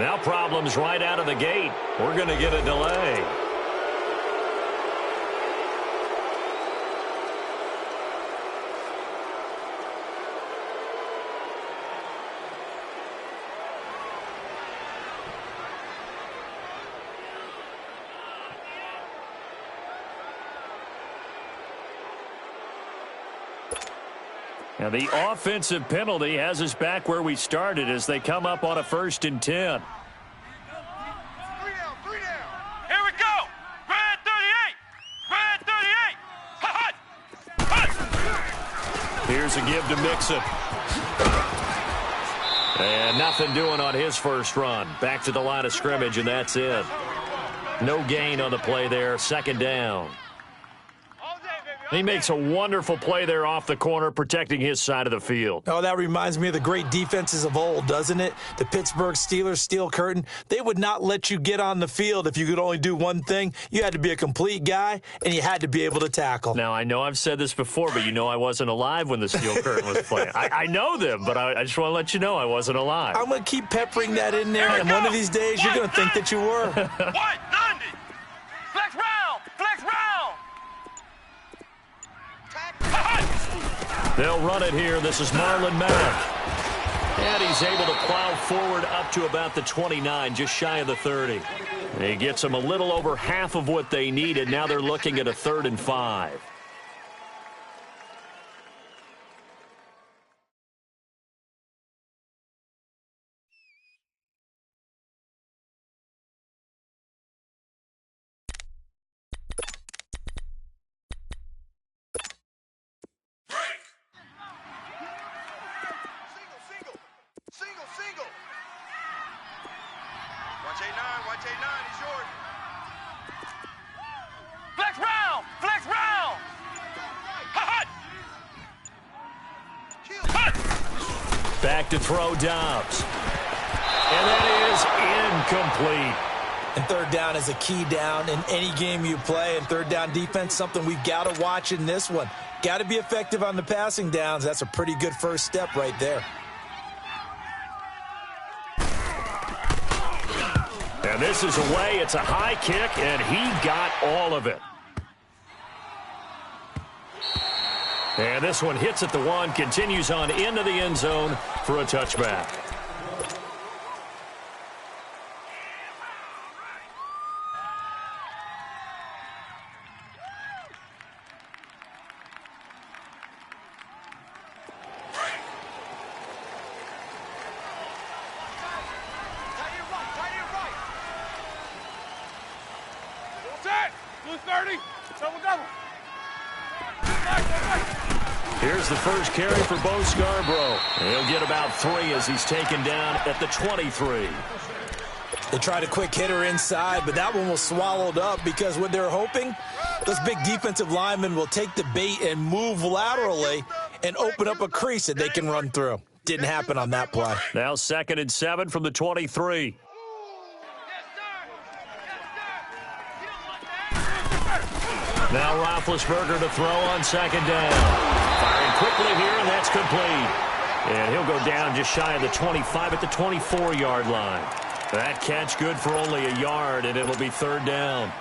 Now problems right out of the gate. We're going to get a delay. Now the offensive penalty has us back where we started as they come up on a 1st and 10. 3 down. Here we go. Red 38. Here's a give to Mixon. And nothing doing on his first run. Back to the line of scrimmage, and that's it. No gain on the play there. 2nd down. He makes a wonderful play there off the corner, protecting his side of the field. Oh, that reminds me of the great defenses of old, doesn't it? The Pittsburgh Steelers, Steel Curtain, they would not let you get on the field if you could only do one thing. You had to be a complete guy, and you had to be able to tackle. Now, I know I've said this before, but you know I wasn't alive when the Steel Curtain was playing. I know them, but I just want to let you know I wasn't alive. I'm going to keep peppering that in there, and one of these days you're going to think that you were. White 90. Flex round. They'll run it here. This is Marlon Mack. And he's able to plow forward up to about the 29, just shy of the 30. He gets them a little over half of what they needed. Now they're looking at a 3rd and 5. Single. Watch 8-9, he's yours. Flex round. Hot. Back to throw Dobbs. And that is incomplete. And 3rd down is a key down in any game you play. And 3rd down defense, something we've got to watch in this one. Got to be effective on the passing downs. That's a pretty good first step right there. And this is away. It's a high kick, and he got all of it. And this one hits at the 1, continues on into the end zone for a touchback. Here's the first carry for Bo Scarborough. He'll get about 3 as he's taken down at the 23. They tried a quick hitter inside, but that one was swallowed up because what they're hoping, those big defensive linemen will take the bait and move laterally and open up a crease that they can run through. Didn't happen on that play. Now 2nd and 7 from the 23. Now Roethlisberger to throw on 2nd down. Firing quickly here, and that's complete. And he'll go down just shy of the 25 at the 24-yard line. That catch good for only a yard, and it'll be 3rd down.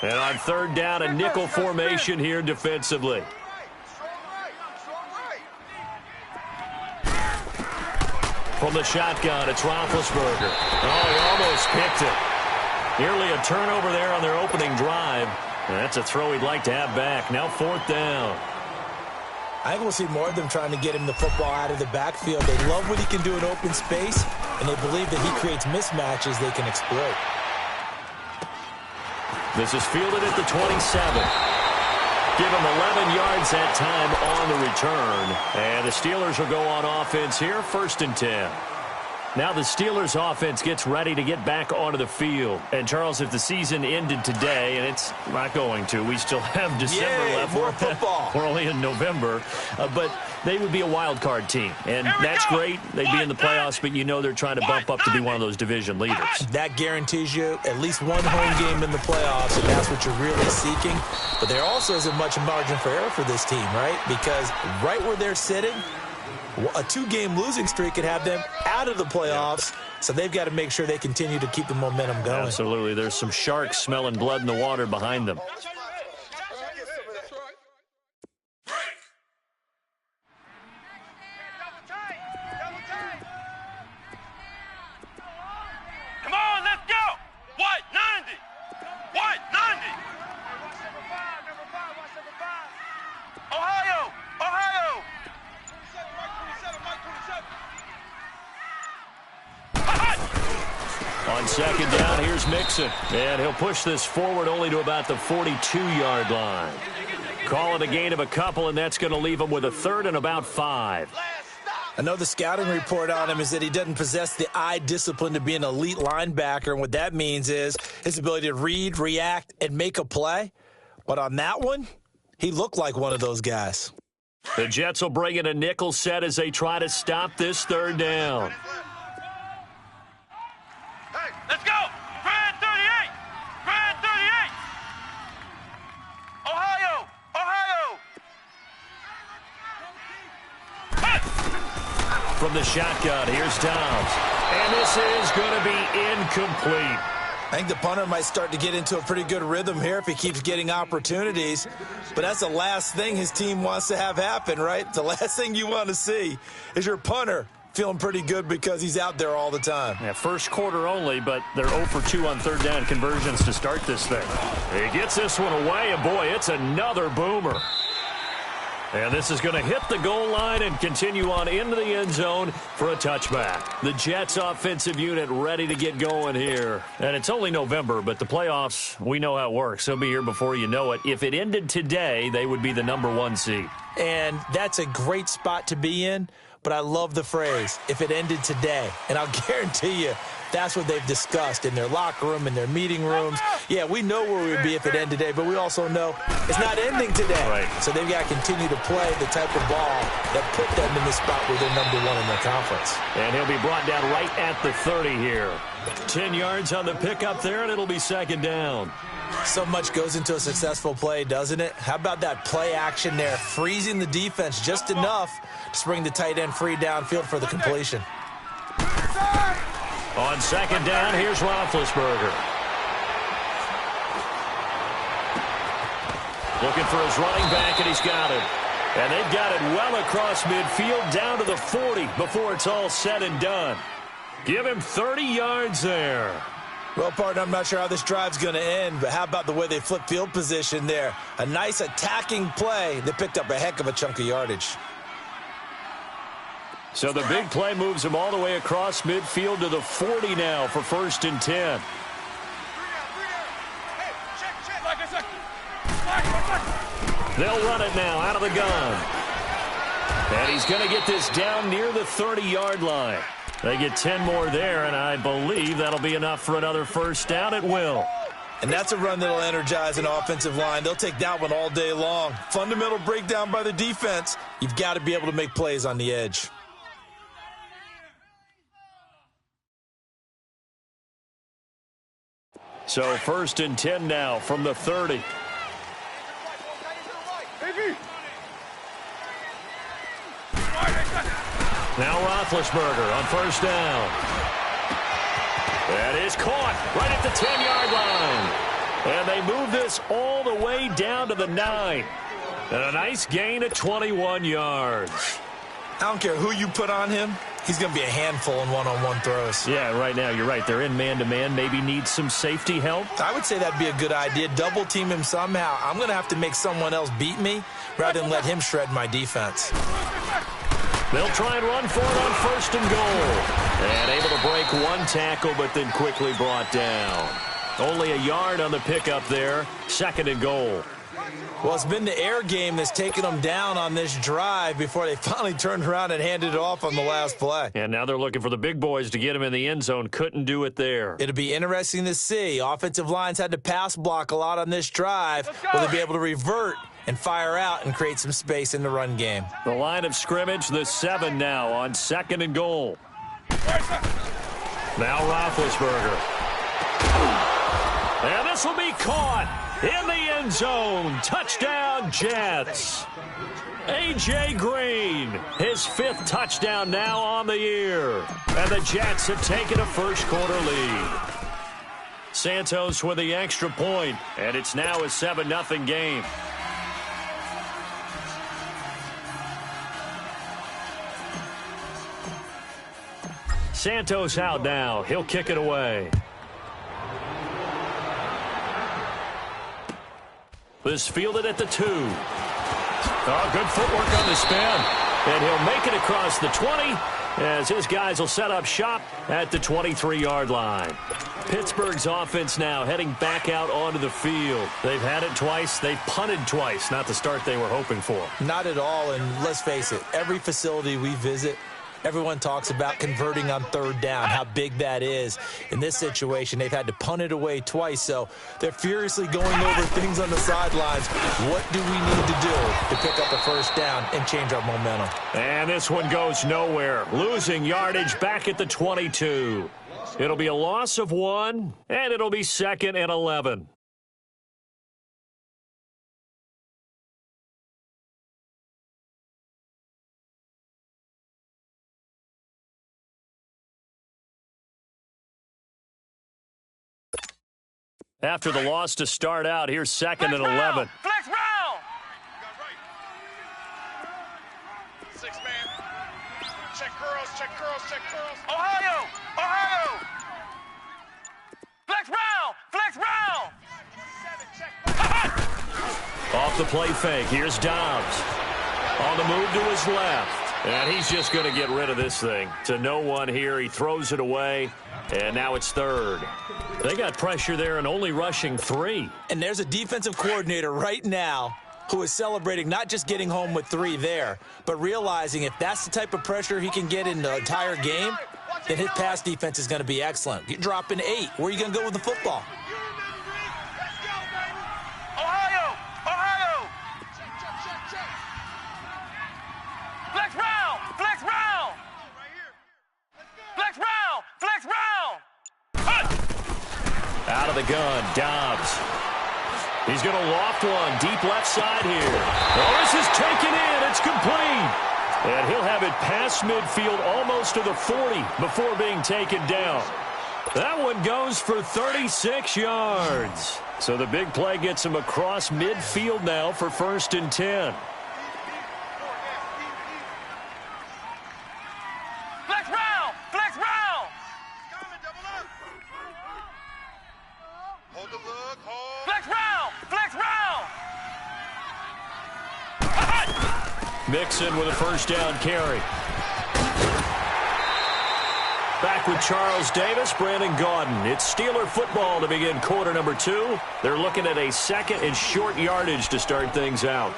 And on 3rd down, a nickel formation here defensively. From the shotgun, it's Roethlisberger. Oh, he almost picked it. Nearly a turnover there on their opening drive. And that's a throw he'd like to have back. Now 4th down. I think we'll see more of them trying to get him the football out of the backfield. They love what he can do in open space, and they believe that he creates mismatches they can exploit. This is fielded at the 27. Give him 11 yards that time on the return. And the Steelers will go on offense here, 1st and 10. Now the Steelers offense gets ready to get back onto the field. And, Charles, if the season ended today, and it's not going to, we still have December left. More football. We're only in November. But they would be a wild card team. And that's great. They'd be in the playoffs, but you know they're trying to bump up to be one of those division leaders. That guarantees you at least one home game in the playoffs, and that's what you're really seeking. But there also isn't much margin for error for this team, right? Because right where they're sitting, A 2-game losing streak could have them out of the playoffs, so they've got to make sure they continue to keep the momentum going. Absolutely. There's some sharks smelling blood in the water behind them. Come on, let's go. White, 90. White, 90. Ohio, Ohio. On second down, here's Mixon. And he'll push this forward only to about the 42-yard line. Call it a gain of a couple, and that's going to leave him with a third and about 5. I know the scouting report on him is that he doesn't possess the eye discipline to be an elite linebacker, and what that means is his ability to read, react, and make a play. But on that one, he looked like one of those guys. The Jets will bring in a nickel set as they try to stop this third down. Hey, let's go. Grand 38. Grand 38. Ohio, Ohio. From the shotgun, here's Downs. And this is going to be incomplete. I think the punter might start to get into a pretty good rhythm here if he keeps getting opportunities. But that's the last thing his team wants to have happen, right? The last thing you want to see is your punter feeling pretty good because he's out there all the time. Yeah, first quarter only, but they're 0 for 2 on third down conversions to start this thing. He gets this one away, and boy, it's another boomer. And this is going to hit the goal line and continue on into the end zone for a touchback. The Jets offensive unit ready to get going here. And it's only November, but the playoffs, we know how it works. They'll be here before you know it. If it ended today, they would be the #1 seed. And that's a great spot to be in, but I love the phrase, if it ended today. And I'll guarantee you, that's what they've discussed in their locker room, in their meeting rooms. Yeah, we know where we would be if it ended today, but we also know it's not ending today. Right. So they've got to continue to play the type of ball that put them in the spot where they're #1 in their conference. And he'll be brought down right at the 30 here. 10 yards on the pickup there, and it'll be second down. So much goes into a successful play, doesn't it? How about that play action there, freezing the defense just enough to bring the tight end free downfield for the completion. On second down, here's Roethlisberger. Looking for his running back, and he's got it. And they've got it well across midfield, down to the 40 before it's all said and done. Give him 30 yards there. Well, partner, I'm not sure how this drive's going to end, but how about the way they flip field position there? A nice attacking play that picked up a heck of a chunk of yardage. So the big play moves him all the way across midfield to the 40 now for 1st and 10. They'll run it now out of the gun. And he's going to get this down near the 30-yard line. They get 10 more there, and I believe that'll be enough for another first down. It will. And that's a run that'll energize an offensive line. They'll take that one all day long. Fundamental breakdown by the defense. You've got to be able to make plays on the edge. So 1st and 10 now from the 30. Now Roethlisberger on 1st down. That is caught right at the 10-yard line. And they move this all the way down to the 9. And a nice gain of 21 yards. I don't care who you put on him. He's going to be a handful in one-on-one throws. Yeah, right now, you're right. They're in man-to-man. Maybe needs some safety help. I would say that'd be a good idea. Double team him somehow. I'm going to have to make someone else beat me rather than let him shred my defense. They'll try and run for it on 1st and goal. And able to break one tackle, but then quickly brought down. Only a yard on the pickup there. 2nd and goal. Well, it's been the air game that's taken them down on this drive before they finally turned around and handed it off on the last play. And now they're looking for the big boys to get him in the end zone. Couldn't do it there. It'll be interesting to see. Offensive lines had to pass block a lot on this drive. Will they be able to revert and fire out and create some space in the run game? The line of scrimmage, the 7 now on 2nd and goal. Now Roethlisberger. And this will be caught in the end zone. Touchdown, Jets. A.J. Green, his 5th touchdown now on the year. And the Jets have taken a first-quarter lead. Santos with the extra point, and it's now a 7-0 game. Santos out now. He'll kick it away. This fielded at the 2. Oh, good footwork on the spin. And he'll make it across the 20 as his guys will set up shop at the 23-yard line. Pittsburgh's offense now heading back out onto the field. They've had it twice. They've punted twice. Not the start they were hoping for. Not at all, and let's face it, every facility we visit, everyone talks about converting on 3rd down, how big that is. In this situation, they've had to punt it away twice, so they're furiously going over things on the sidelines. What do we need to do to pick up a first down and change our momentum? And this one goes nowhere. Losing yardage back at the 22. It'll be a loss of 1, and it'll be 2nd and 11. After the loss to start out, here's 2nd and 11. Flex round. 6 man. Check curls, check curls, check curls. Ohio, Ohio. Flex round, flex round. Off the play fake, here's Dobbs. On the move to his left. And he's just going to get rid of this thing. To no one here, he throws it away. And now it's 3rd. They got pressure there and only rushing 3. And there's a defensive coordinator right now who is celebrating not just getting home with 3 there, but realizing if that's the type of pressure he can get in the entire game, then his pass defense is going to be excellent. You're dropping 8. Where are you going to go with the football? Ohio, Ohio. Flex round, flex round. Flex round, flex round. Out of the gun, Dobbs. He's going to loft one deep left side here. Oh, this is taken in. It's complete. And he'll have it past midfield almost to the 40 before being taken down. That one goes for 36 yards. So the big play gets him across midfield now for 1st and 10. Flex round, flex round. Hold the look, hold. Flex round, flex round. Mixon with a first down carry. Back with Charles Davis, Brandon Gaudin. It's Steeler football to begin quarter number 2. They're looking at a 2nd and short yardage to start things out.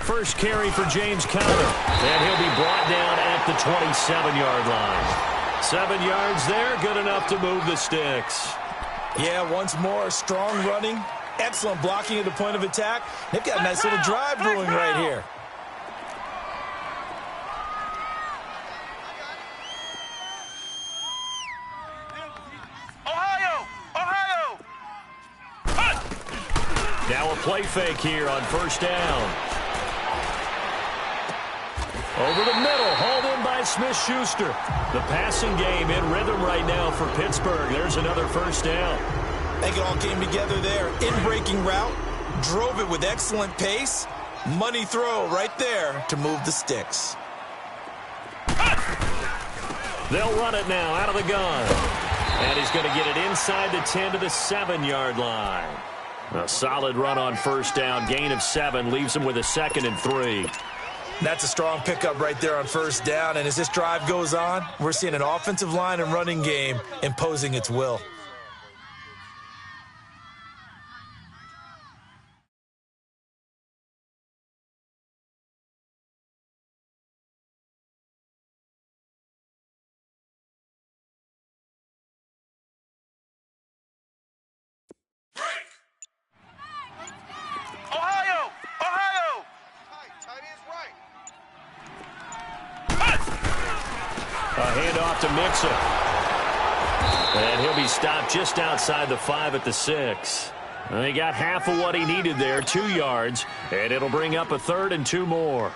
First carry for James Conner, and he'll be brought down at the 27-yard line. 7 yards there, good enough to move the sticks. Yeah, once more, strong running, excellent blocking at the point of attack. They've got a nice little drive brewing right here. Ohio, Ohio. Now a play fake here on first down. Over the middle, hauled in by Smith-Schuster. The passing game in rhythm right now for Pittsburgh. There's another first down. I think it all came together there. In-breaking route, drove it with excellent pace. Money throw right there to move the sticks. They'll run it now out of the gun. And he's going to get it inside the 10 to the 7-yard line. A solid run on first down. Gain of 7 leaves him with a 2nd and 3. That's a strong pickup right there on first down, and as this drive goes on, we're seeing an offensive line and running game imposing its will. Ohio! Ohio! Tight end's right. A handoff to Mixon. And he'll be stopped just outside the 5 at the 6. And he got half of what he needed there, 2 yards, and it'll bring up a 3rd and 2 more.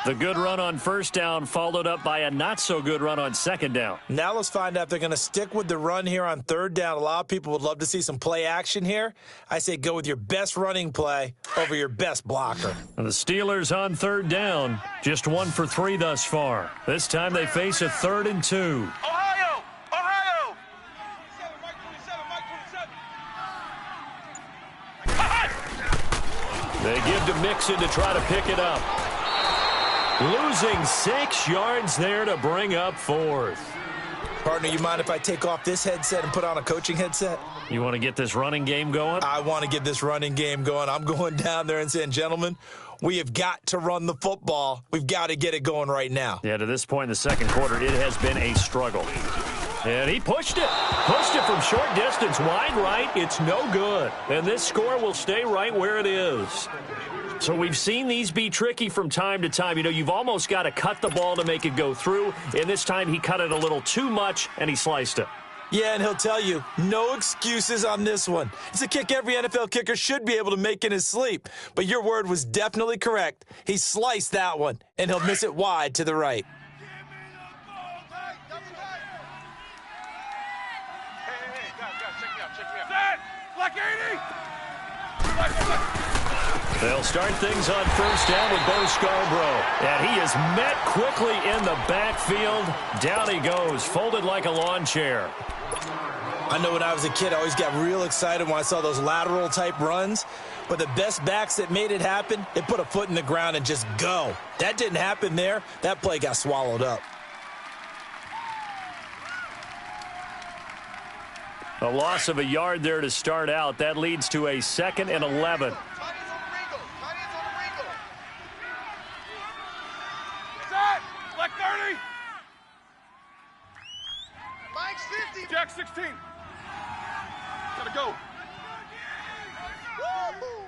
The good run on first down followed up by a not-so-good run on second down. Now let's find out if they're going to stick with the run here on third down. A lot of people would love to see some play action here. I say go with your best running play over your best blocker. And the Steelers on third down, just 1 for 3 thus far. This time they face a 3rd and 2. Ohio! Ohio! They give to Mixon to try to pick it up. Losing 6 yards there to bring up 4th. Partner, you mind if I take off this headset and put on a coaching headset? You want to get this running game going? I want to get this running game going. I'm going down there and saying, gentlemen, we have got to run the football. We've got to get it going right now. Yeah, to this point in the second quarter, it has been a struggle. And he pushed it. Pushed it from short distance, wide right. It's no good. And this score will stay right where it is. So we've seen these be tricky from time to time. You know, you've almost got to cut the ball to make it go through. And this time he cut it a little too much, and he sliced it. Yeah, and he'll tell you, no excuses on this one. It's a kick every NFL kicker should be able to make in his sleep. But your word was definitely correct. He sliced that one, and he'll miss it wide to the right. They'll start things on first down with Bo Scarborough. And he is met quickly in the backfield. Down he goes, folded like a lawn chair. I know when I was a kid, I always got real excited when I saw those lateral-type runs. But the best backs that made it happen, they put a foot in the ground and just go. That didn't happen there. That play got swallowed up. A loss of a yard there to start out. That leads to a 2nd and 11. Black 30. Mike's 50. Jack 16. Gotta go. Woo!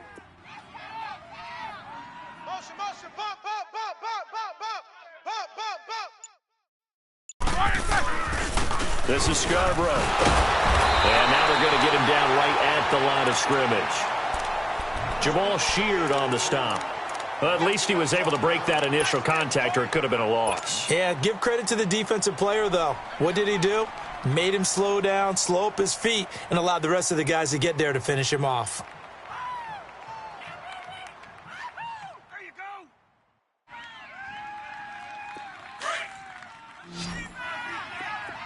Motion, motion, bump, bump, bump, bump, bump, bump, bump, bump, bump. This is Scarborough. And now they're going to get him down right at the line of scrimmage. Jamal Sheard on the stop. Well, at least he was able to break that initial contact, or it could have been a loss. Yeah, give credit to the defensive player, though. What did he do? Made him slow down, slow up his feet, and allowed the rest of the guys to get there to finish him off. There you go.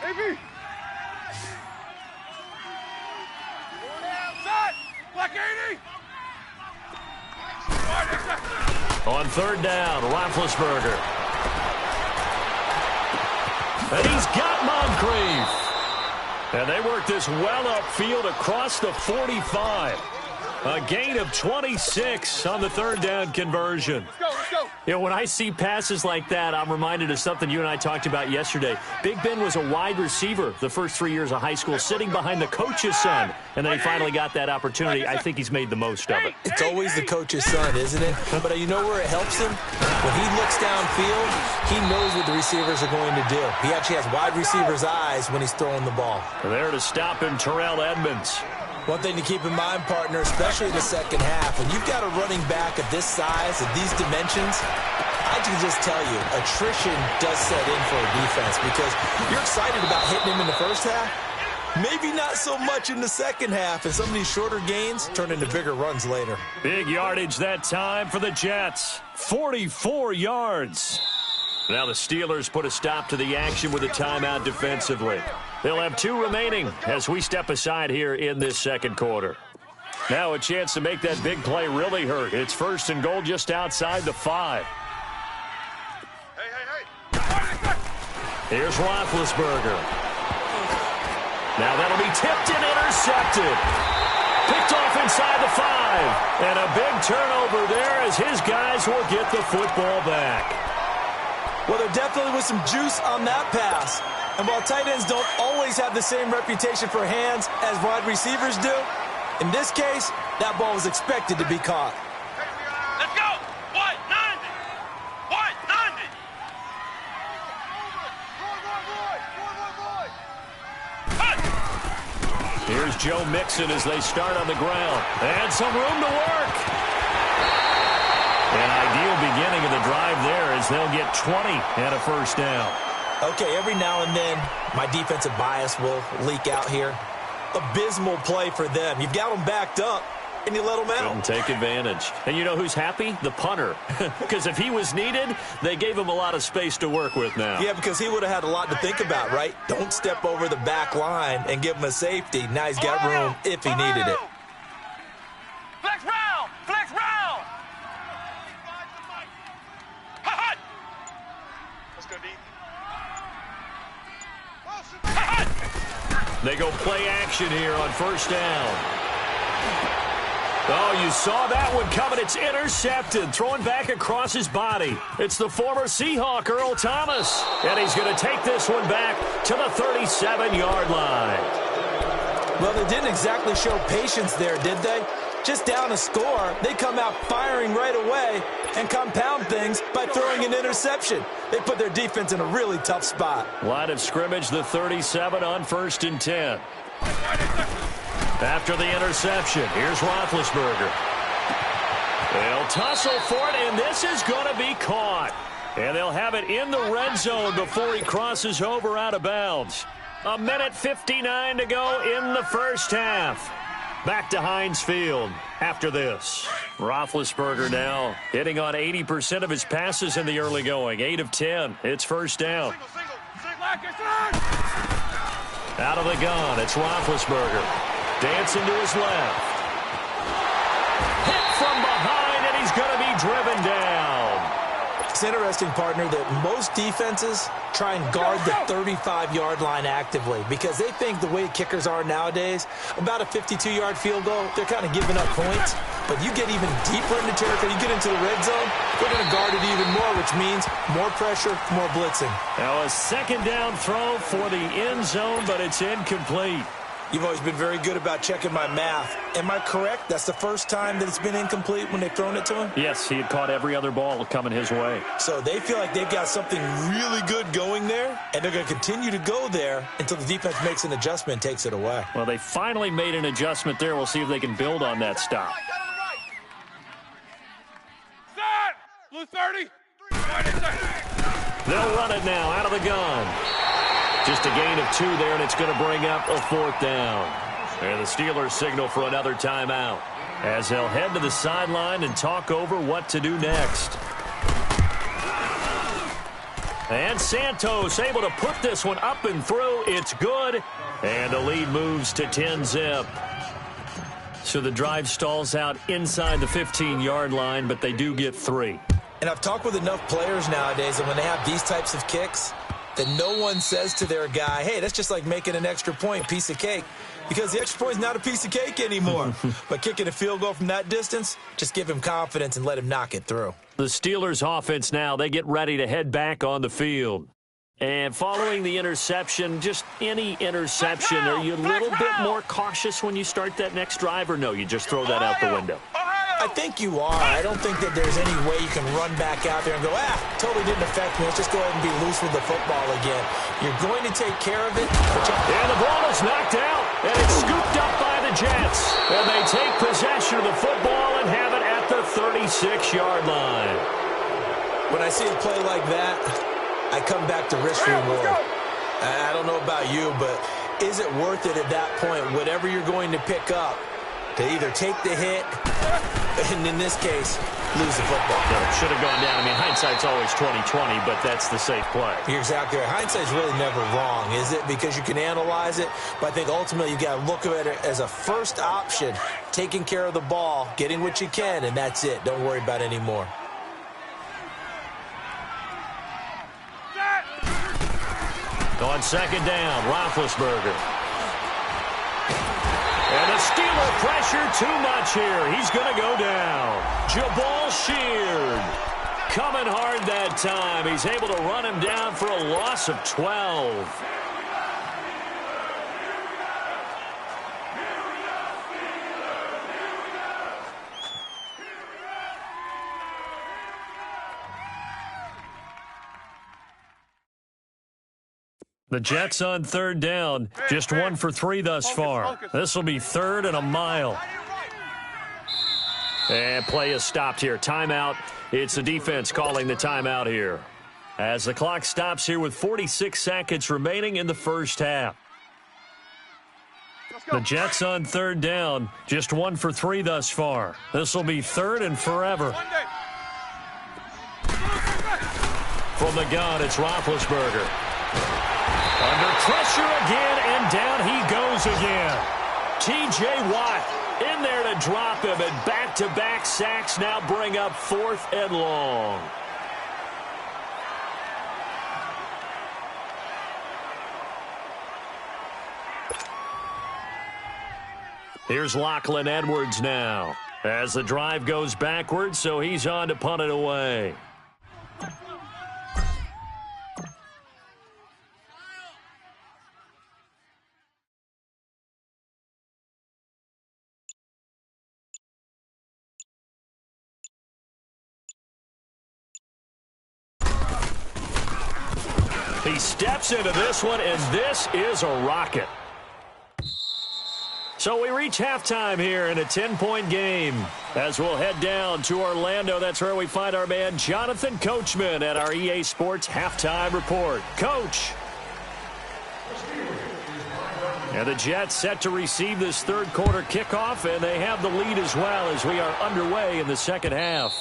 AB. Outside. Black 80. On third down, Roethlisberger. And he's got Moncrief. And they work this well upfield across the 45. A gain of 26 on the third down conversion. Let's go, let's go. You know, when I see passes like that, I'm reminded of something you and I talked about yesterday. Big Ben was a wide receiver the first 3 years of high school, sitting behind the coach's son. And then he finally got that opportunity. I think he's made the most of it. It's always the coach's son, isn't it? But you know where it helps him? When he looks downfield, he knows what the receivers are going to do. He actually has wide receivers' eyes when he's throwing the ball. There to stop him, Terrell Edmonds. One thing to keep in mind, partner, especially in the second half, when you've got a running back of this size, of these dimensions, I can just tell you, attrition does set in for a defense because you're excited about hitting him in the first half. Maybe not so much in the second half, and some of these shorter gains turn into bigger runs later. Big yardage that time for the Jets. 44 yards. Now the Steelers put a stop to the action with a timeout defensively. They'll have 2 remaining as we step aside here in this second quarter. Now a chance to make that big play really hurt. It's 1st and goal just outside the 5. Here's Roethlisberger. Now that'll be tipped and intercepted. Picked off inside the 5. And a big turnover there as his guys will get the football back. Well, there definitely was some juice on that pass. And while tight ends don't always have the same reputation for hands as wide receivers do, in this case, that ball was expected to be caught. Let's go! 190! 190! Here's Joe Mixon as they start on the ground. And some room to work. An ideal beginning of the drive there as they'll get 20 and a first down. Okay, every now and then, my defensive bias will leak out here. Abysmal play for them. You've got them backed up, and you let them out. Couldn't take advantage. And you know who's happy? The punter. Because if he was needed, they gave him a lot of space to work with now. Yeah, because he would have had a lot to think about, right? Don't step over the back line and give him a safety. Now he's got room if he needed it. Flex round! Flex round! Hot! Let's go deep. They go play action here on first down. Oh, you saw that one coming. It's intercepted. Throwing back across his body. It's the former Seahawk, Earl Thomas. And he's going to take this one back to the 37-yard line. Well, they didn't exactly show patience there, did they? Just down a score, they come out firing right away and compound things by throwing an interception. They put their defense in a really tough spot. Line of scrimmage, the 37 on 1st and 10. After the interception, here's Roethlisberger. They'll tussle for it, and this is going to be caught. And they'll have it in the red zone before he crosses over out of bounds. 1:59 to go in the first half. Back to Heinz Field after this. Roethlisberger now hitting on 80% of his passes in the early going. 8 of 10. It's first down. Out of the gun, it's Roethlisberger. Dancing to his left. Hit from behind, and he's going to be driven down. It's interesting, partner, that most defenses try and guard the 35-yard line actively because they think the way kickers are nowadays, about a 52-yard field goal, they're kind of giving up points. But you get even deeper into territory, you get into the red zone, they're going to guard it even more, which means more pressure, more blitzing. Now a second down throw for the end zone, but it's incomplete. You've always been very good about checking my math. Am I correct? That's the first time that it's been incomplete when they've thrown it to him? Yes, he had caught every other ball coming his way. So they feel like they've got something really good going there, and they're going to continue to go there until the defense makes an adjustment and takes it away. Well, they finally made an adjustment there. We'll see if they can build on that stop. Blue 30. They'll run it now out of the gun. Just a gain of 2 there, and it's going to bring up a 4th down. And the Steelers signal for another timeout as they'll head to the sideline and talk over what to do next. And Santos able to put this one up and through. It's good. And the lead moves to 10-zip. So the drive stalls out inside the 15-yard line, but they do get 3. And I've talked with enough players nowadays that when they have these types of kicks, that no one says to their guy, hey, that's just like making an extra point, piece of cake. Because the extra point is not a piece of cake anymore. But kicking a field goal from that distance, just give him confidence and let him knock it through. The Steelers offense now, they get ready to head back on the field. And following the interception, just any interception, are you a little bit more cautious when you start that next drive, or no, you just throw that out the window? I think you are. I don't think that there's any way you can run back out there and go, totally didn't affect me. Let's just go ahead and be loose with the football again. You're going to take care of it. And the ball is knocked out, and it's scooped up by the Jets. And they take possession of the football and have it at the 36-yard line. When I see a play like that, I come back to risk reward. I don't know about you, but is it worth it at that point, whatever you're going to pick up, to either take the hit, and in this case, lose the football? No, it should have gone down. I mean, hindsight's always 20/20, but that's the safe play. You're exactly right. Hindsight's really never wrong, is it? Because you can analyze it, but I think ultimately you got to look at it as a first option, taking care of the ball, getting what you can, and that's it. Don't worry about any more. On second down, Roethlisberger. And the Steeler pressure too much here. He's going to go down. Jabal Sheard coming hard that time. He's able to run him down for a loss of 12. The Jets on third down, just 1 for 3 thus far. This will be 3rd and a mile. And play is stopped here. Timeout. It's the defense calling the timeout here. As the clock stops here with 46 seconds remaining in the first half. The Jets on third down, just 1 for 3 thus far. This will be 3rd and forever. From the gun, it's Roethlisberger. Under pressure again, and down he goes again. T.J. Watt in there to drop him, and back-to-back sacks now bring up 4th and long. Here's Lachlan Edwards now as the drive goes backwards, so he's on to punt it away. He steps into this one, and this is a rocket. So we reach halftime here in a 10-point game. As we'll head down to Orlando, that's where we find our man Jonathan Coachman at our EA Sports Halftime Report. Coach. And the Jets set to receive this third quarter kickoff, and they have the lead as well as we are underway in the second half.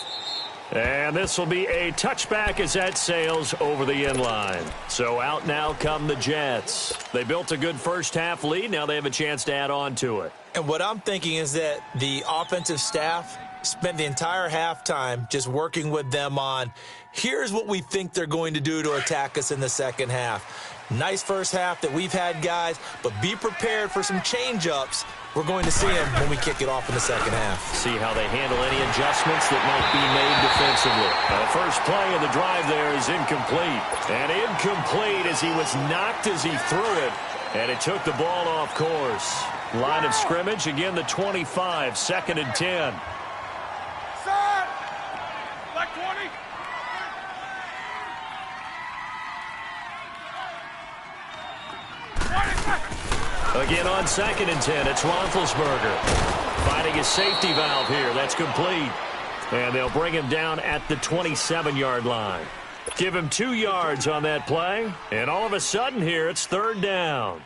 And this will be a touchback as that sails over the end line. So out now come the Jets. They built a good first half lead. Now they have a chance to add on to it. And what I'm thinking is that the offensive staff spent the entire halftime just working with them on, here's what we think they're going to do to attack us in the second half. Nice first half that we've had, guys, but be prepared for some change-ups. We're going to see them when we kick it off in the second half. See how they handle any adjustments that might be made defensively. The first play of the drive there is incomplete. And incomplete as he was knocked as he threw it. And it took the ball off course. Line of scrimmage, again the 25, 2nd and 10. Black 20. Again on 2nd and 10, it's Roethlisberger. Finding his safety valve here. That's complete. And they'll bring him down at the 27-yard line. Give him 2 yards on that play. And all of a sudden here, it's 3rd down.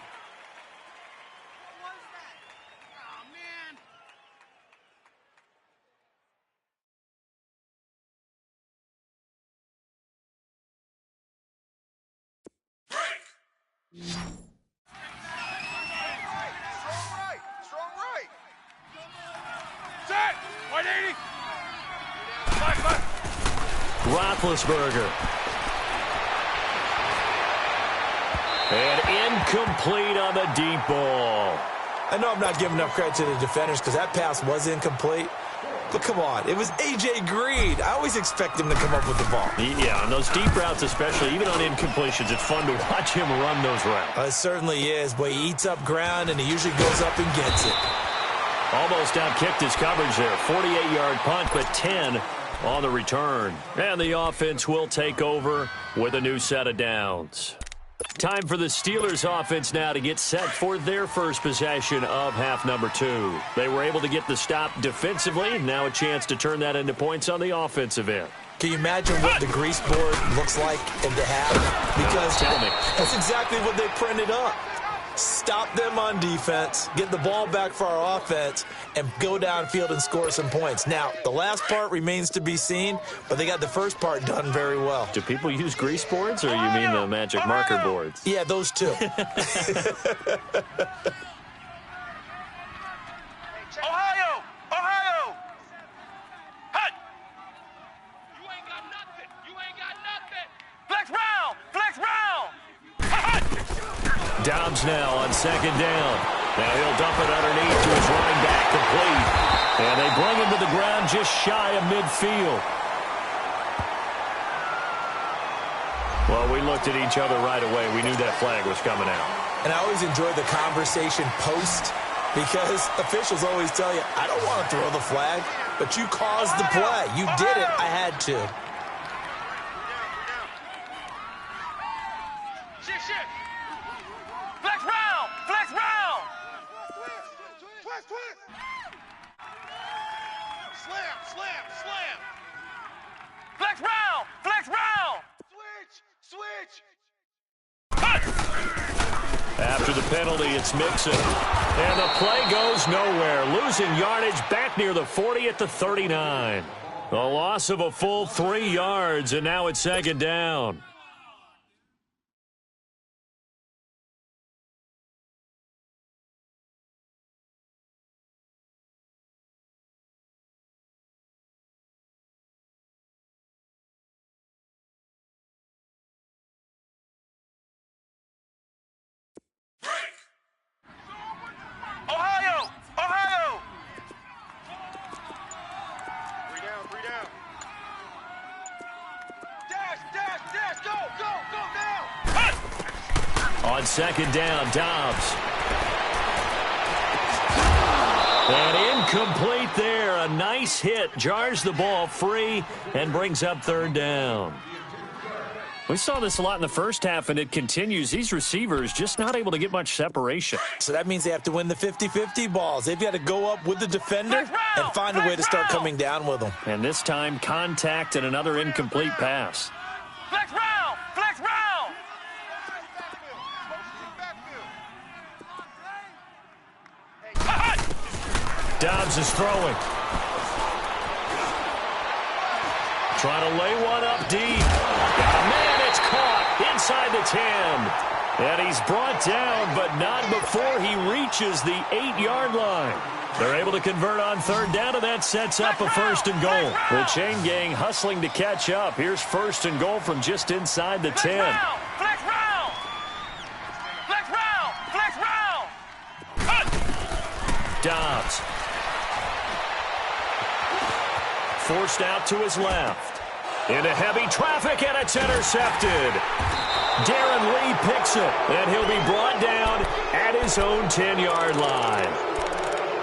Roethlisberger. And incomplete on the deep ball. I know I'm not giving enough credit to the defenders because that pass was incomplete. But come on, it was A.J. Green. I always expect him to come up with the ball. Yeah, on those deep routes especially, even on incompletions, it's fun to watch him run those routes. It certainly is, but he eats up ground and he usually goes up and gets it. Almost outkicked his coverage there. 48-yard punt, but 10 on the return. And the offense will take over with a new set of downs. Time for the Steelers offense now to get set for their first possession of half number 2. They were able to get the stop defensively. Now a chance to turn that into points on the offensive end. Can you imagine what the grease board looks like in the half? Because that's exactly what they printed up. Stop them on defense, get the ball back for our offense, and go downfield and score some points. Now, the last part remains to be seen, but they got the first part done very well. Do people use grease boards, or you mean the magic marker boards? Yeah, those two. Ohio! Ohio! Hut! You ain't got nothing! You ain't got nothing! Flex round! Flex round! Hut! Dobbs now on second down. Now he'll dump it underneath to his running back, complete. And they bring him to the ground just shy of midfield. Well, we looked at each other right away. We knew that flag was coming out. And I always enjoy the conversation post because officials always tell you, I don't want to throw the flag, but you caused the play. You did it. I had to. Shit. Flex round. Twist. Slam. Flex round. Switch. After the penalty, it's Mixon. And the play goes nowhere. Losing yardage back near the 40 at the 39. A loss of a full 3 yards, and now it's second down. Ohio. Three down. Dash. Go now. On second down, Dobbs. And incomplete there. A nice hit. Jars the ball free and brings up third down. We saw this a lot in the first half, and it continues. These receivers just not able to get much separation. So that means they have to win the 50-50 balls. They've got to go up with the defender and find a way to start coming down with them. And this time, contact and another incomplete pass. Flex round. Dobbs is throwing. Trying to lay one up deep. Man, it's caught inside the 10. And he's brought down, but not before he reaches the 8-yard line. They're able to convert on third down, and that sets up a first and goal. The chain gang hustling to catch up. Here's first and goal from just inside the 10. Flex round. Dobbs. Forced out to his left. Into heavy traffic, and it's intercepted. Darren Lee picks it, and he'll be brought down at his own 10-yard line.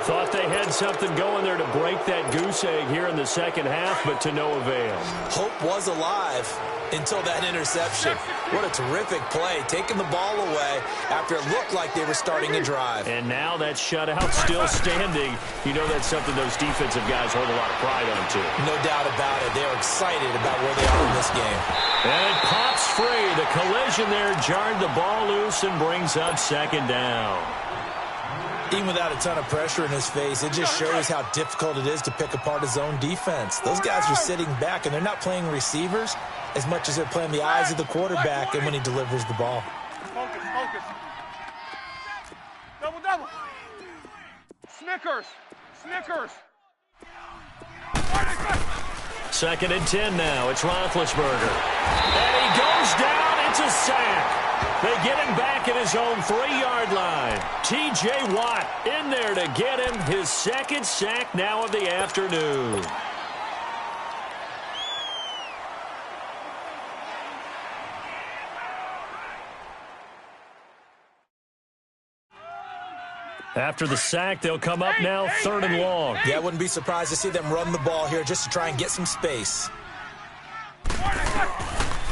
Thought they had something going there to break that goose egg here in the second half, but to no avail. Hope was alive until that interception. What a terrific play, taking the ball away after it looked like they were starting a drive. And now that shutout still standing. You know that's something those defensive guys hold a lot of pride on, too. No doubt about it. They're excited about where they are in this game. And it pops free. The collision there jarred the ball loose and brings up second down. Even without a ton of pressure in his face, it just shows how difficult it is to pick apart his own defense. Those guys are sitting back, and they're not playing receivers as much as they're playing the eyes of the quarterback and when he delivers the ball. Focus. Double. Snickers. Second and 10 now. It's Roethlisberger. And he goes down. It's a sack. They get him back at his own 3-yard line. T.J. Watt in there to get him his second sack now of the afternoon. After the sack, they'll come up now third and long. Yeah, I wouldn't be surprised to see them run the ball here just to try and get some space.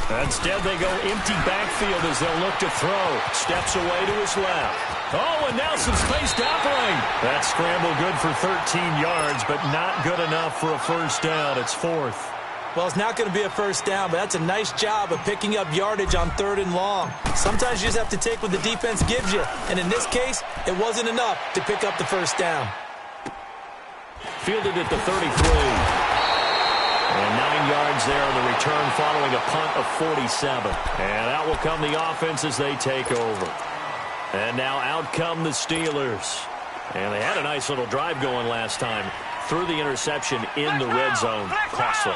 Instead, they go empty backfield as they'll look to throw. Steps away to his left. Oh, and now some spaced offering. That scramble good for 13 yards, but not good enough for a first down. It's fourth. Well, it's not going to be a first down, but that's a nice job of picking up yardage on third and long. Sometimes you just have to take what the defense gives you, and in this case, it wasn't enough to pick up the first down. Fielded at the 33. And 9 yards there on the return following a punt of 47. And out will come the offense as they take over. And now out come the Steelers. And they had a nice little drive going last time. Threw the interception in the red zone. Costly.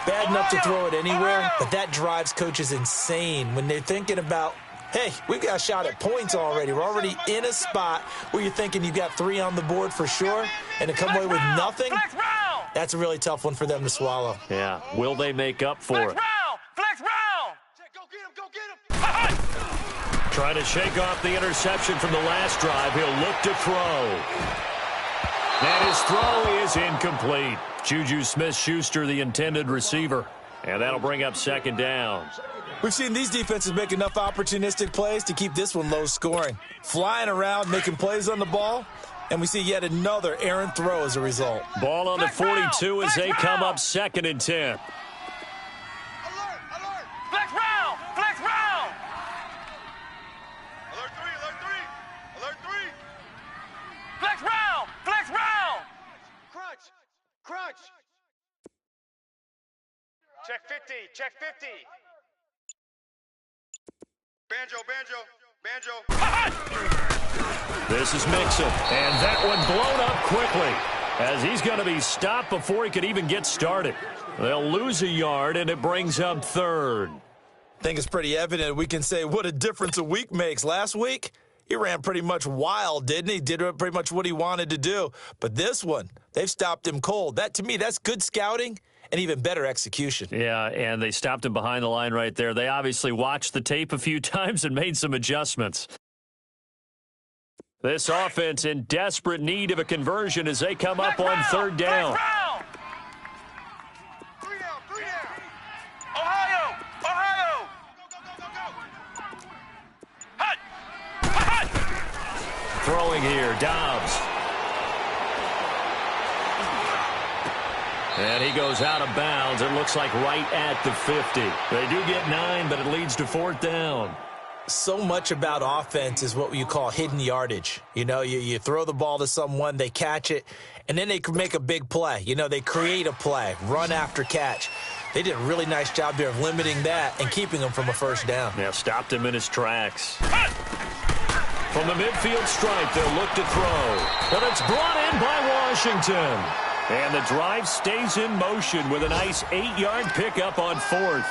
Bad enough to throw it anywhere, but that drives coaches insane when they're thinking about hey, we've got a shot at points already. We're already in a spot where you're thinking you've got 3 on the board for sure, and to come away with nothing, that's a really tough one for them to swallow. Yeah, will they make up for it? Flex round! Go get him! Trying to shake off the interception from the last drive. He'll look to throw. And his throw is incomplete. Juju Smith-Schuster, the intended receiver. And that'll bring up second down. We've seen these defenses make enough opportunistic plays to keep this one low scoring. Flying around, making plays on the ball, and we see yet another errant throw as a result. Ball on the 42 as they come up 2nd and 10. Alert! Flex round! Flex round! Alert 3! Alert 3! Flex round! Flex round! Crunch! Check 50! Check 50! Banjo! This is Mixon, and that one blown up quickly as he's going to be stopped before he could even get started. They'll lose a yard, and it brings up 3rd. I think it's pretty evident we can say what a difference a week makes. Last week, he ran pretty much wild, didn't he? Did pretty much what he wanted to do. But this one, they've stopped him cold. That, to me, that's good scouting and even better execution. Yeah, and they stopped him behind the line right there. They obviously watched the tape a few times and made some adjustments. This offense in desperate need of a conversion as they come up on 3rd down. 3 down! Ohio! Hut! Throwing here, Dobbs. And he goes out of bounds. It looks like right at the 50. They do get 9, but it leads to 4th down. So much about offense is what you call hidden yardage. You know, you throw the ball to someone, they catch it, and then they can make a big play. You know, they create a play, run after catch. They did a really nice job there of limiting that and keeping him from a 1st down. Yeah, stopped him in his tracks. From the midfield stripe, they'll look to throw. But it's brought in by Washington. And the drive stays in motion with a nice 8-yard pickup on 4th.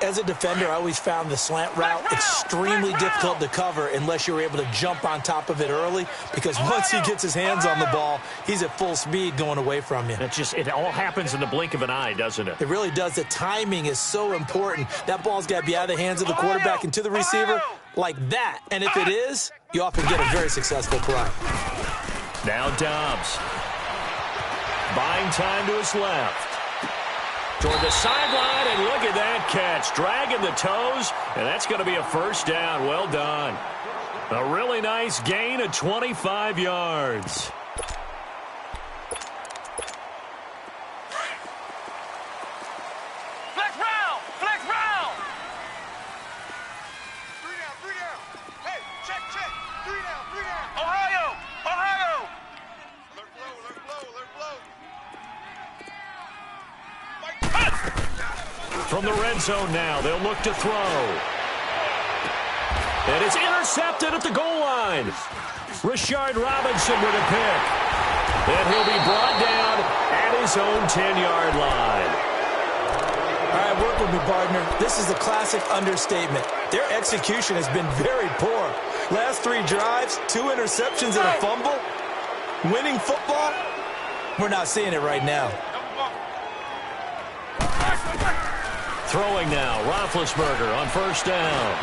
As a defender, I always found the slant route extremely difficult to cover unless you're able to jump on top of it early, because once he gets his hands on the ball, he's at full speed going away from you. It all happens in the blink of an eye, doesn't it? It really does. The timing is so important. That ball's got to be out of the hands of the quarterback and to the receiver like that. And if it is, you often get a very successful play. Now Dobbs. Buying time to his left. Toward the sideline, and look at that catch. Dragging the toes, and that's going to be a 1st down. Well done. A really nice gain of 25 yards. Flex round! 3 down! Hey, check! 3 down! Ohio! Alert flow! From the red zone now, they'll look to throw. And it's intercepted at the goal line. Rashard Robinson with a pick. And he'll be brought down at his own 10-yard line. All right, work with me, partner. This is a classic understatement. Their execution has been very poor. Last 3 drives, 2 interceptions and a fumble. Winning football? We're not seeing it right now. Throwing now, Roethlisberger on 1st down.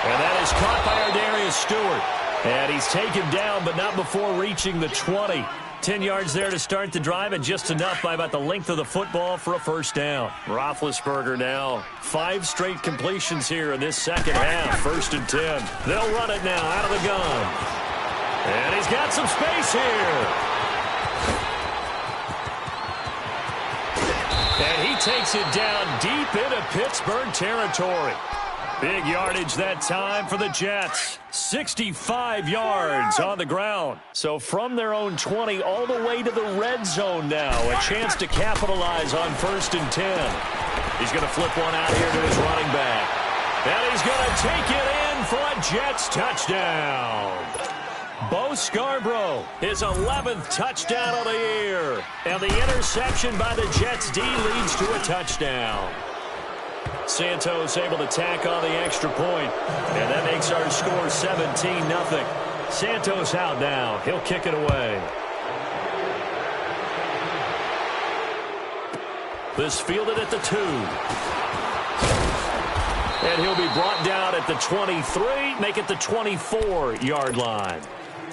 And that is caught by Ardarius Stewart. And he's taken down, but not before reaching the 20. 10 yards there to start the drive, and just enough by about the length of the football for a 1st down. Roethlisberger now, 5 straight completions here in this 2nd half. 1st and 10. They'll run it now out of the gun. And he's got some space here. And he takes it down deep into Pittsburgh territory. Big yardage that time for the Jets. 65 yards on the ground. So from their own 20 all the way to the red zone now. A chance to capitalize on 1st and 10. He's going to flip one out here to his running back. And he's going to take it in for a Jets touchdown. Bo Scarborough, his 11th touchdown of the year. And the interception by the Jets D leads to a touchdown. Santos able to tack on the extra point, and that makes our score 17-0. Santos out now. He'll kick it away. This fielded at the 2. And he'll be brought down at the 23, make it the 24-yard line.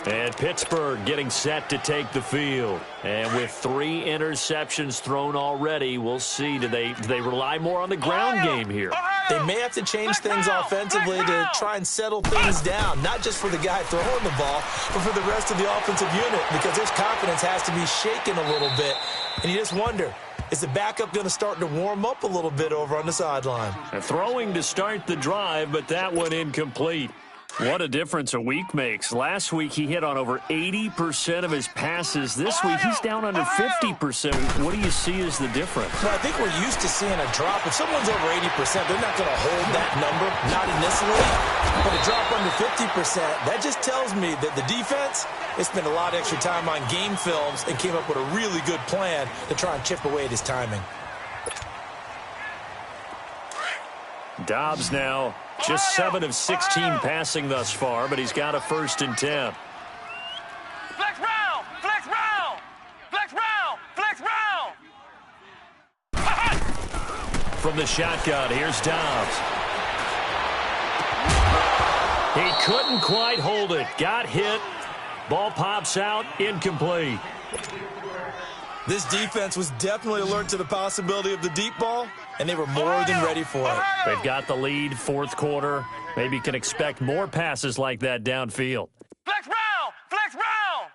And Pittsburgh getting set to take the field. And with 3 interceptions thrown already, we'll see. Do they rely more on the ground game here? They may have to change things offensively to try and settle things down, not just for the guy throwing the ball, but for the rest of the offensive unit, because his confidence has to be shaken a little bit. And you just wonder, is the backup going to start to warm up a little bit over on the sideline? Throwing to start the drive, but that one incomplete. What a difference a week makes. Last week, he hit on over 80% of his passes. This week, he's down under 50%. What do you see as the difference? Well, I think we're used to seeing a drop. If someone's over 80%, they're not going to hold that number, not in this league. But a drop under 50%, that just tells me that the defense, they spent a lot of extra time on game films and came up with a really good plan to try and chip away at his timing. Dobbs now just 7 of 16 passing thus far, but he's got a 1st and 10. Flex round! Flex round! Flex round! Flex round! From the shotgun, here's Dobbs. He couldn't quite hold it. Got hit. Ball pops out. Incomplete. This defense was definitely alert to the possibility of the deep ball, and they were more than ready for it. They've got the lead, 4th quarter. Maybe can expect more passes like that downfield. Flex round! Flex round!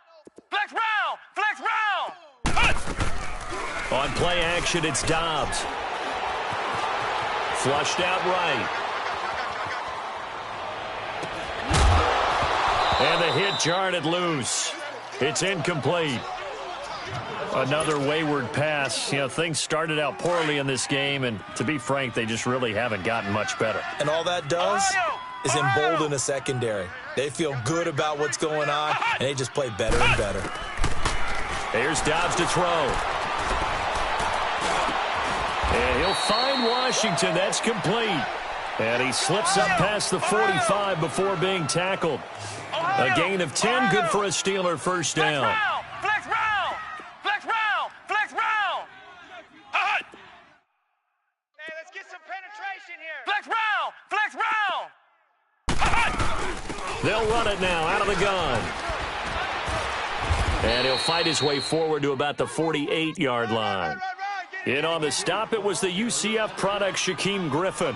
Flex round! Flex round! On play action, it's Dobbs. Flushed out right. And the hit jarred it loose. It's incomplete. Another wayward pass. You know, things started out poorly in this game, and to be frank, they just really haven't gotten much better. And all that does is embolden a secondary. They feel good about what's going on, and they just play better and better. Here's Dobbs to throw. And he'll find Washington. That's complete. And he slips up past the 45 before being tackled. A gain of 10, good for a Steeler 1st down. Flex round! Flex round! Flex round! Hey, let's get some penetration here. Flex round! Flex round! They'll run it now out of the gun. And he'll fight his way forward to about the 48-yard line. In on the stop, it was the UCF product, Shaquem Griffin.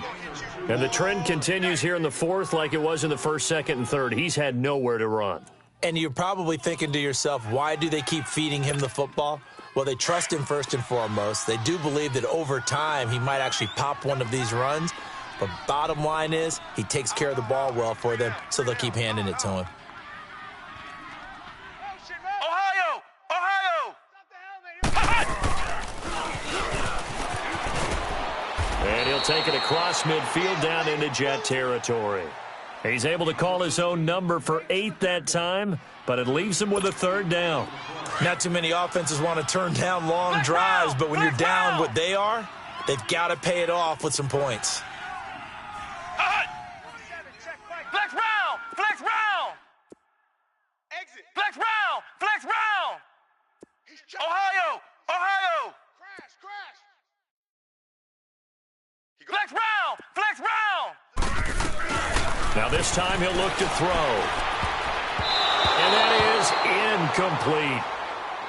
And the trend continues here in the 4th like it was in the 1st, 2nd, and 3rd. He's had nowhere to run. And you're probably thinking to yourself, why do they keep feeding him the football? Well, they trust him first and foremost. They do believe that over time he might actually pop one of these runs. But bottom line is he takes care of the ball well for them, so they'll keep handing it to him. Ohio! Ohio! And he'll take it across midfield down into Jet territory. He's able to call his own number for 8 that time, but it leaves him with a 3rd down. Not too many offenses want to turn down long drives, but when you're down what they are, they've got to pay it off with some points. Flex round! Flex round! Exit! Flex round! Flex round! Ohio! Ohio! Crash! Crash! Flex round! Flex round! Now this time he'll look to throw. And that is incomplete.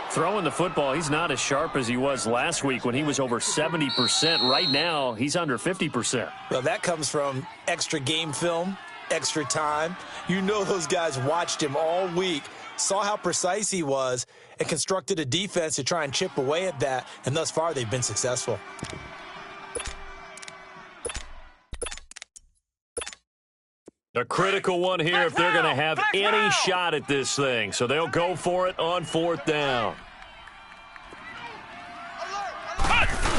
Throwing the football, he's not as sharp as he was last week when he was over 70%. Right now, he's under 50%. Well, that comes from extra game film, extra time. You know those guys watched him all week, saw how precise he was, and constructed a defense to try and chip away at that, and thus far they've been successful. A critical one here if they're going to have any shot at this thing. So they'll go for it on 4th down.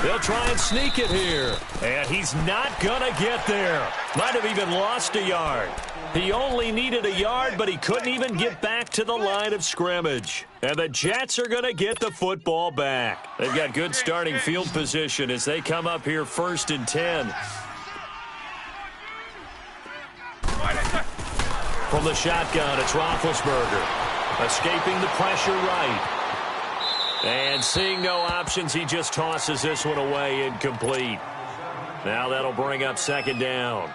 They'll try and sneak it here. And he's not going to get there. Might have even lost a yard. He only needed a yard, but he couldn't even get back to the line of scrimmage. And the Jets are going to get the football back. They've got good starting field position as they come up here 1st and 10. From the shotgun, it's Roethlisberger. Escaping the pressure right. And seeing no options, he just tosses this one away, incomplete. Now that'll bring up second down.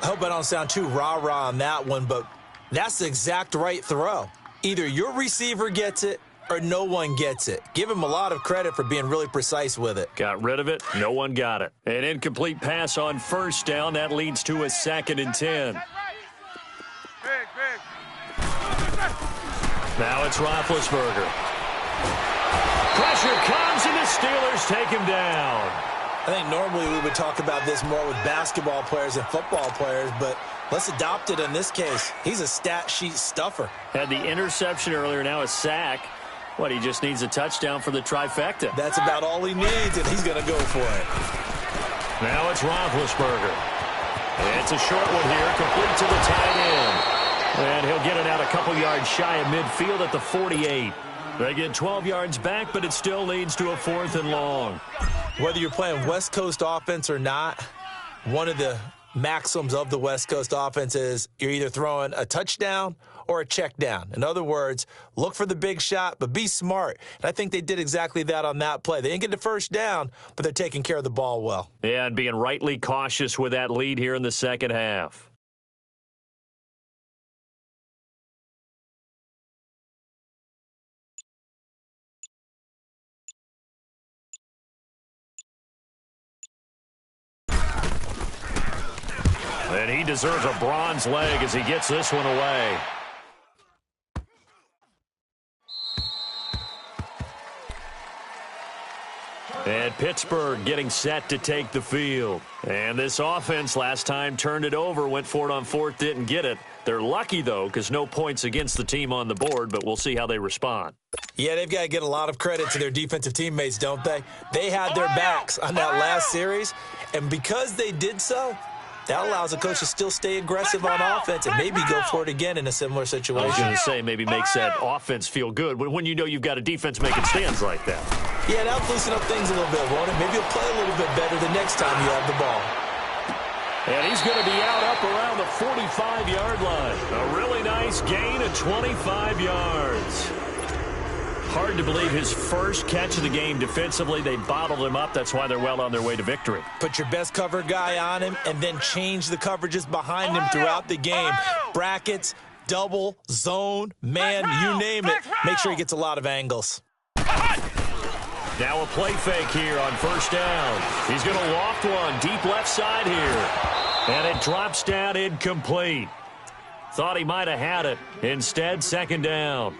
I hope I don't sound too rah-rah on that one, but that's the exact right throw. Either your receiver gets it or no one gets it. Give him a lot of credit for being really precise with it. Got rid of it. No one got it. An incomplete pass on first down. That leads to a 2nd and 10. Now it's Roethlisberger. Pressure comes, and the Steelers take him down. I think normally we would talk about this more with basketball players and football players, but let's adopt it in this case. He's a stat sheet stuffer. Had the interception earlier, now a sack. What, he just needs a touchdown for the trifecta. That's about all he needs, and he's going to go for it. Now it's Roethlisberger. It's a short one here, complete to the tight end. And he'll get it out a couple yards shy of midfield at the 48. They get 12 yards back, but it still leads to a 4th and long. Whether you're playing West Coast offense or not, one of the maxims of the West Coast offense is you're either throwing a touchdown or a check down. In other words, look for the big shot, but be smart. And I think they did exactly that on that play. They didn't get the first down, but they're taking care of the ball well. Yeah, and being rightly cautious with that lead here in the second half. And he deserves a bronze leg as he gets this one away. And Pittsburgh getting set to take the field. And this offense last time turned it over, went for it on 4th, didn't get it. They're lucky, though, because no points against the team on the board, but we'll see how they respond. Yeah, they've got to get a lot of credit to their defensive teammates, don't they? They had their backs on that last series, and because they did so, that allows a coach to still stay aggressive on offense and maybe go for it again in a similar situation. I was going to say maybe makes that offense feel good when you know you've got a defense making stands like that. Yeah, that'll loosen up things a little bit, won't it? Maybe you'll play a little bit better the next time you have the ball. And he's going to be out up around the 45-yard line. A really nice gain of 25 yards. Hard to believe his first catch of the game defensively. They bottled him up. That's why they're well on their way to victory. Put your best cover guy on him and then change the coverages behind him throughout the game. Brackets, double, zone, man, you name it. Make sure he gets a lot of angles. Now a play fake here on first down. He's going to loft one deep left side here. And it drops down incomplete. Thought he might have had it. Instead, second down.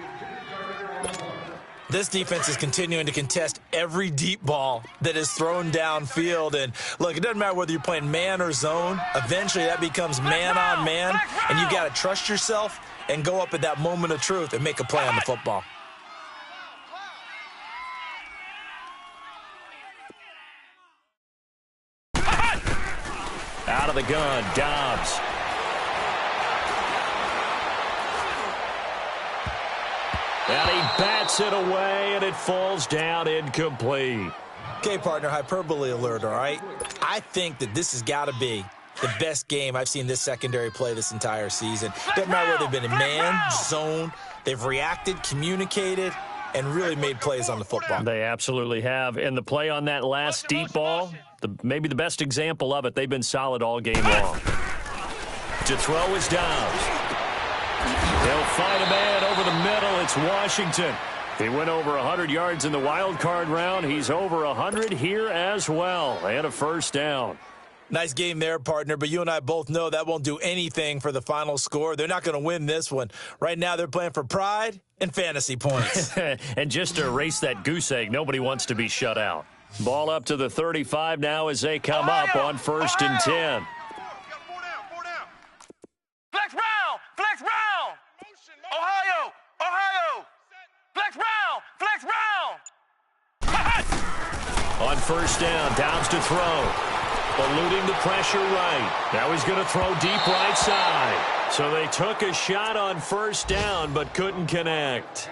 This defense is continuing to contest every deep ball that is thrown downfield. And, look, it doesn't matter whether you're playing man or zone. Eventually, that becomes man on man. And you got to trust yourself and go up at that moment of truth and make a play on the football. Out of the gun, Dobbs. And he bats it away, and it falls down incomplete. Okay, partner, hyperbole alert, all right? I think that this has got to be the best game I've seen this secondary play this entire season. Doesn't matter whether they've been in man, zone, they've reacted, communicated, and really made plays on the football. They absolutely have. And the play on that last deep ball, maybe the best example of it, they've been solid all game long. To throw is Dobbs. They'll find a man over the middle. It's Washington. He went over 100 yards in the wild card round. He's over 100 here as well. And a first down. Nice game there, partner, but you and I both know that won't do anything for the final score. They're not going to win this one. Right now they're playing for pride and fantasy points. And just to erase that goose egg, nobody wants to be shut out. Ball up to the 35 now as they come up on first and 10. Flex round! Flex round! Ohio! Ohio! Flex round! Flex round! On first down, Dobbs to throw. Eluding the pressure right. Now he's going to throw deep right side. So they took a shot on first down but couldn't connect.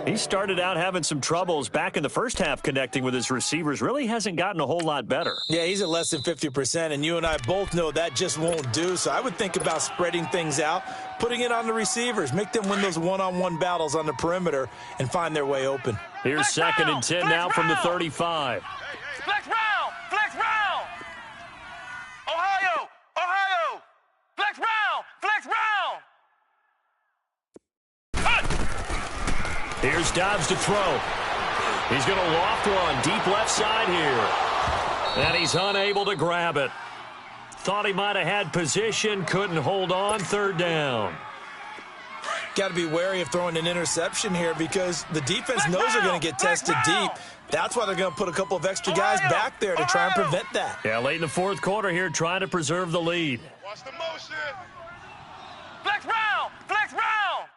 He started out having some troubles back in the first half connecting with his receivers. Really hasn't gotten a whole lot better. Yeah, he's at less than 50%, and you and I both know that just won't do. So I would think about spreading things out, putting it on the receivers, make them win those one-on-one battles on the perimeter and find their way open. Here's second and 10 now from the 35. Flex round! Flex round! Ohio! Ohio! Flex round! Flex round! Here's Dobbs to throw. He's going to loft one deep left side here. And he's unable to grab it. Thought he might have had position, couldn't hold on, third down. Got to be wary of throwing an interception here because the defense knows they're going to get tested deep. That's why they're going to put a couple of extra guys back there to try and prevent that. Yeah, late in the fourth quarter here, trying to preserve the lead. Watch the motion. Flex round! Flex round!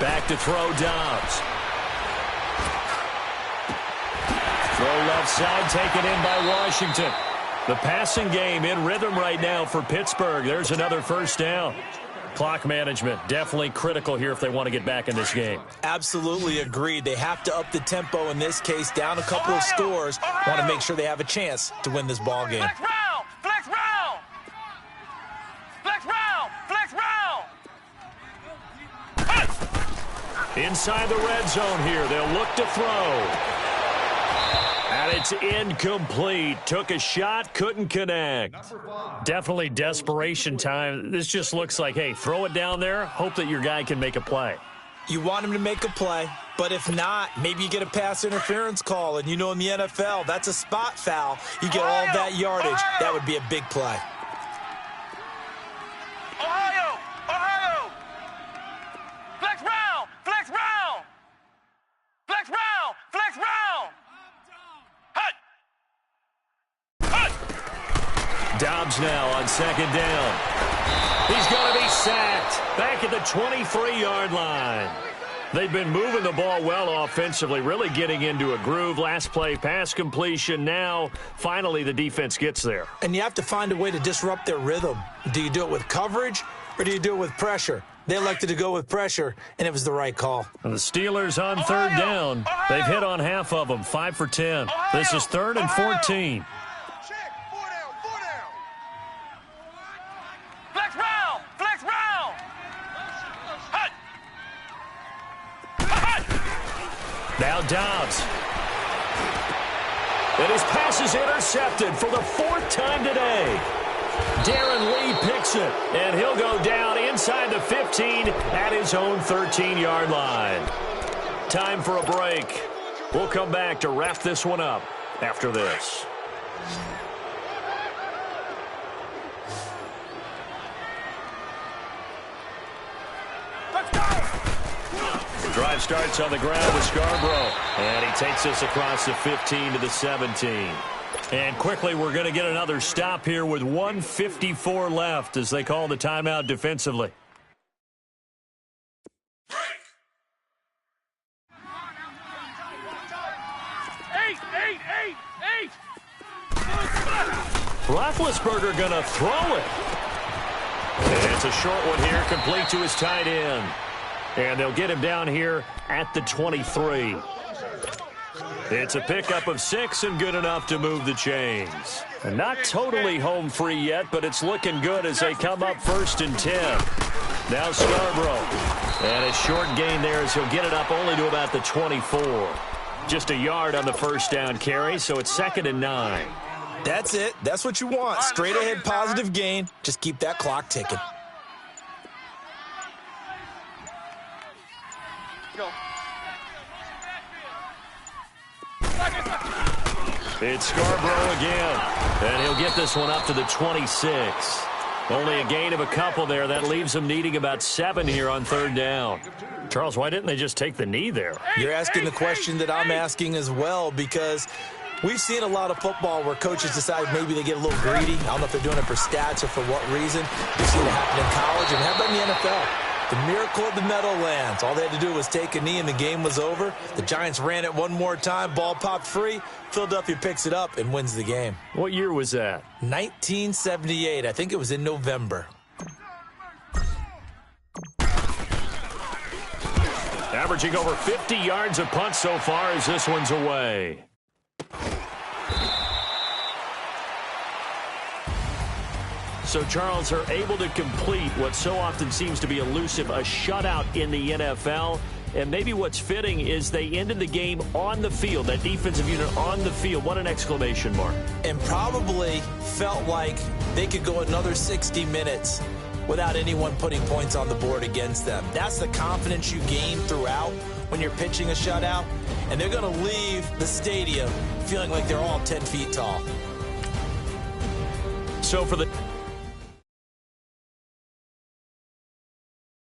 Back to throw Dobbs. Throw left side, taken in by Washington. The passing game in rhythm right now for Pittsburgh. There's another first down. Clock management, definitely critical here if they want to get back in this game. Absolutely agreed. They have to up the tempo in this case, down a couple of scores. Want to make sure they have a chance to win this ball game. Flex round! Flex round! Flex round! Flex round! Inside the red zone here, they'll look to throw. And it's incomplete. Took a shot, couldn't connect. Definitely desperation time. This just looks like, hey, throw it down there, hope that your guy can make a play. You want him to make a play, but if not, maybe you get a pass interference call, and you know in the NFL, that's a spot foul. You get all that yardage. That would be a big play. Ohio! Ohio! Flex round! Flex round! Flex round! Flex round! Hut! Hut! Dobbs now on second down. He's going to be sacked back at the 23-yard line. They've been moving the ball well offensively, really getting into a groove. Last play, pass completion. Now, finally, the defense gets there. And you have to find a way to disrupt their rhythm. Do you do it with coverage or do you do it with pressure? They elected to go with pressure, and it was the right call. And the Steelers on third down. They've hit on half of them, 5 for 10. This is third and 14. Flex round! Flex round! Hut! Hut! Now Dobbs. And his pass is intercepted for the fourth time today. Darren Lee picks it, and he'll go down inside the 15 at his own 13-yard line. Time for a break. We'll come back to wrap this one up after this. Drive starts on the ground with Scarborough, and he takes us across the 15 to the 17. And quickly, we're going to get another stop here with 1:54 left as they call the timeout defensively. Eight! Roethlisberger going to throw it. And it's a short one here, complete to his tight end. And they'll get him down here at the 23. It's a pickup of 6 and good enough to move the chains. And not totally home free yet, but it's looking good as they come up first and 10. Now Scarborough. And a short gain there as he'll get it up only to about the 24. Just a yard on the first down carry, so it's 2nd and 9. That's it. That's what you want. Straight ahead positive gain. Just keep that clock ticking. Go. It's Scarborough again, and he'll get this one up to the 26. Only a gain of a couple there. That leaves them needing about 7 here on third down. Charles, why didn't they just take the knee there? You're asking the question that I'm asking as well, because we've seen a lot of football where coaches decide maybe they get a little greedy. I don't know if they're doing it for stats or for what reason. We've seen it happen in college, and how about in the NFL? The miracle of the Meadowlands. All they had to do was take a knee, and the game was over. The Giants ran it one more time. Ball popped free. Philadelphia picks it up and wins the game. What year was that? 1978. I think it was in November. Averaging over 50 yards a punt so far as this one's away. So, Charles, are able to complete what so often seems to be elusive, a shutout in the NFL. And maybe what's fitting is they ended the game on the field, that defensive unit on the field. What an exclamation mark. And probably felt like they could go another 60 minutes without anyone putting points on the board against them. That's the confidence you gain throughout when you're pitching a shutout. And they're going to leave the stadium feeling like they're all 10 feet tall. So for the